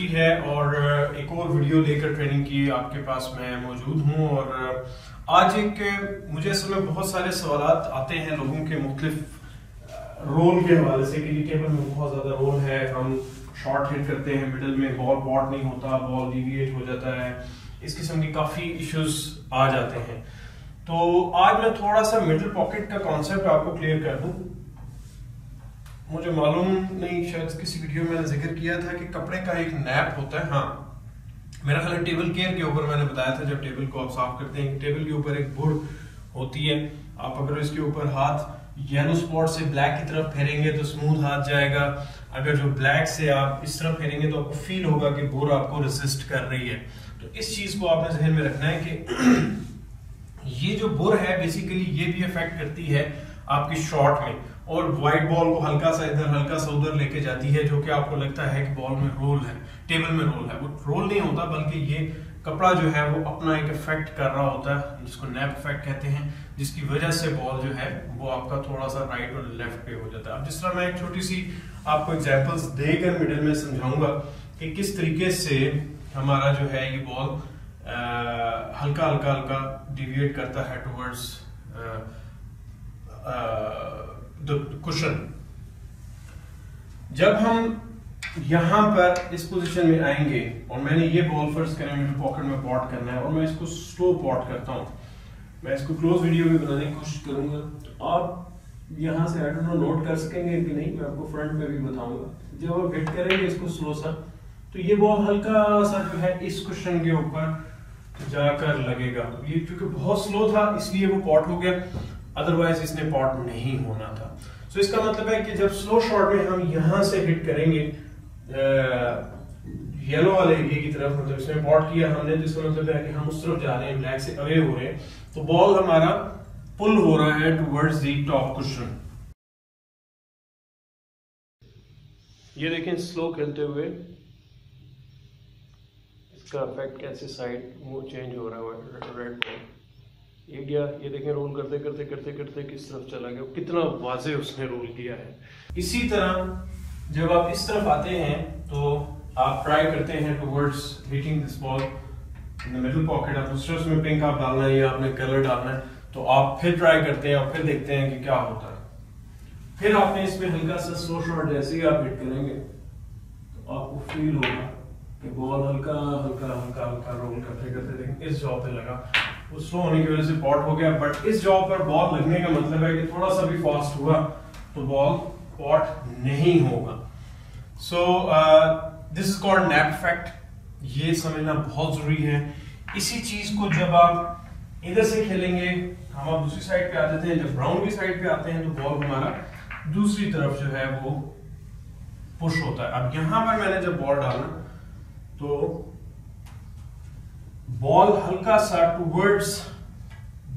खुशी है और एक और वीडियो लेकर ट्रेनिंग की आपके पास मैं मौजूद हूं। और आज एक मुझे असल में बहुत सारे सवाल आते हैं लोगों के मुख्तलिफ रोल के हवाले से कि टेबल में बहुत ज़्यादा रोल है, हम शॉर्ट हिट करते हैं, मिडल में बॉल पॉट नहीं होता, बॉल डिविएट हो जाता है, इस किस्म की काफ़ी इश्यूज आ जाते हैं। तो आज मैं थोड़ा सा मिडल पॉकेट का कॉन्सेप्ट आपको क्लियर कर दूं। मुझे मालूम नहीं, शायद किसी वीडियो में मैंने जिक्र किया था कि कपड़े का एक नैप होता है। हाँ, मेरा ख्याल टेबल केयर के ऊपर मैंने बताया था, जब टेबल को आप साफ करते हैं, टेबल के ऊपर एक बुर होती है। आप अगर इसके ऊपर हाथ येलो स्पॉट से ब्लैक की तरफ फेरेंगे तो स्मूथ हाथ जाएगा। अगर जो ब्लैक से आप इस तरफ फेरेंगे तो आपको फील होगा कि बुर आपको रेसिस्ट कर रही है। तो इस चीज को आपने जहन में रखना है कि ये जो बुर है बेसिकली ये भी अफेक्ट करती है आपकी शॉट में, और वाइट बॉल को हल्का सा इधर हल्का सा उधर लेके जाती है, जो कि आपको लगता है कि बॉल में रोल है, टेबल में रोल है। वो रोल नहीं होता, बल्कि ये कपड़ा जो है वो अपना एक इफेक्ट कर रहा होता है, जिसको नैप इफेक्ट कहते हैं, जिसकी वजह से बॉल जो है वो आपका थोड़ा सा राइट और लेफ्ट पे हो जाता है। अब जिस तरह मैं एक छोटी सी आपको एग्जांपल्स देकर मिडिल में समझाऊंगा कि किस तरीके से हमारा जो है ये बॉल हल्का हल्का हल्का डिविएट करता है टुवर्ड्स द कुशन। जब हम यहां पर इस पोजीशन में आएंगे और मैंने ये बॉल फर्स्ट करें मेरे पॉकेट में पॉट करना है और मैं इसको स्लो पॉट करता हूं, मैं इसको क्लोज वीडियो में बनाने की कोशिश करूंगा। तो आप यहां से आई डोंट नो नोट कर सकेंगे कि नहीं, मैं आपको फ्रंट में भी बताऊंगा। जब आप हिट करेंगे इसको स्लो सा, तो ये बॉल हल्का सा जो है इस कुशन के ऊपर जाकर लगेगा। ये क्योंकि बहुत स्लो था इसलिए वो पॉट हो गया, अदरवाइज इसने पॉट नहीं होना था। सो इसका मतलब है कि जब स्लो शॉट में हम यहां से हिट करेंगे येलो वाले एरिया की तरफ, मतलब इसमें पॉट किया हमने, जिसका मतलब है कि हम उस तरफ जा रहे हैं, ब्लैक से अवे हो रहे हैं, तो बॉल हमारा पुल हो रहा है टुवर्ड्स द टॉप कुशन। ये देखें स्लो खेलते हुए इसका इफेक्ट कैसे साइड वो चेंज हो रहा है। रेड बॉल एरिया ये देखें रोल करते करते करते करते किस तरफ चला गया, कितना वाज़े उसने रोल किया है। इसी तरह जब आप इस तरफ आते हैं तो आप ट्राई करते हैं towards hitting this ball in the middle pocket. आप उस तरफ में पिंक आप डालना है या आपने कलर डालना है, तो आप फिर ट्राई करते हैं और फिर देखते हैं कि क्या होता है। फिर आपने इसमें हल्का सा स्लो शॉट जैसे ही आप हिट करेंगे तो आपको फील होगा कि बॉल हल्का हल्का हल्का हल्का रोल करते करते देखें इस जॉब पे लगा। वो स्लो होने की वजह से पॉट हो गया, बट इस जॉब पर बॉल लगने का मतलब है कि थोड़ा सा भी फास्ट हुआ तो बॉल पॉट नहीं होगा। So this is called nap effect. ये समझना बहुत जरूरी है। इसी चीज को जब आप इधर से खेलेंगे, हम आप दूसरी साइड पे आ जाते हैं, जब ब्राउन की साइड पे आते हैं तो बॉल हमारा दूसरी तरफ जो है वो पुश होता है। अब यहां पर मैंने जब बॉल डाला तो बॉल हल्का सा टुवर्ड्स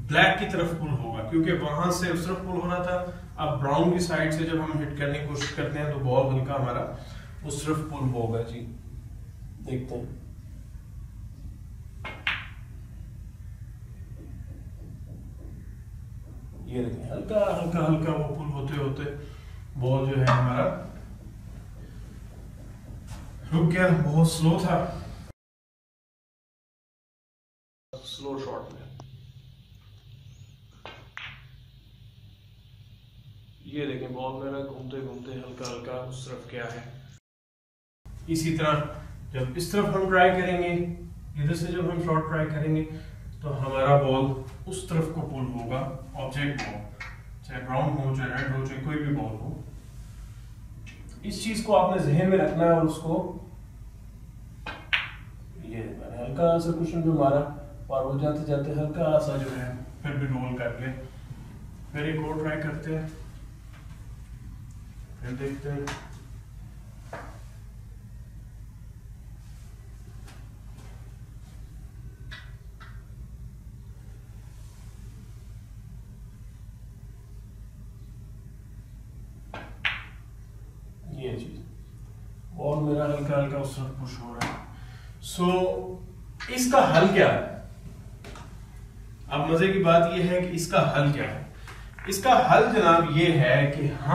ब्लैक की तरफ पुल होगा, क्योंकि वहां से उस तरफ पुल हो रहा था। अब ब्राउन की साइड से जब हम हिट करने की कोशिश करते हैं तो बॉल हल्का हमारा उस तरफ पुल होगा। जी देखते हैं, ये देखें हल्का हल्का हल्का वो पुल होते होते बॉल जो है हमारा रुक गया। बहुत स्लो था, स्लो शॉट में ये देखें बॉल मेरा घूमते घूमते हल्का हल्का उस तरफ क्या है। इसी तरह जब इस तरफ हम ट्राई करेंगे, इधर से जब हम शॉट ट्राई करेंगे तो हमारा बॉल उस तरफ को पुल होगा। ऑब्जेक्ट बॉल चाहे ब्राउन हो चाहे रेड हो चाहे कोई भी बॉल हो, इस चीज को आपने जहन में रखना है। और उसको ये मैंने हल्का सा कुशन पे मारा और वो जाते जाते हल्का सा जो है फिर भी रोल कर ले। फिर एक और ट्राई करते हैं, फिर देखते हैं। ये चीज बॉल मेरा हल्का हल्का उस तरफ पुश हो रहा है। सो इसका हल क्या है? अब मजे की बात यह है कि इसका हल क्या है। इसका हल जनाब ये है कि हम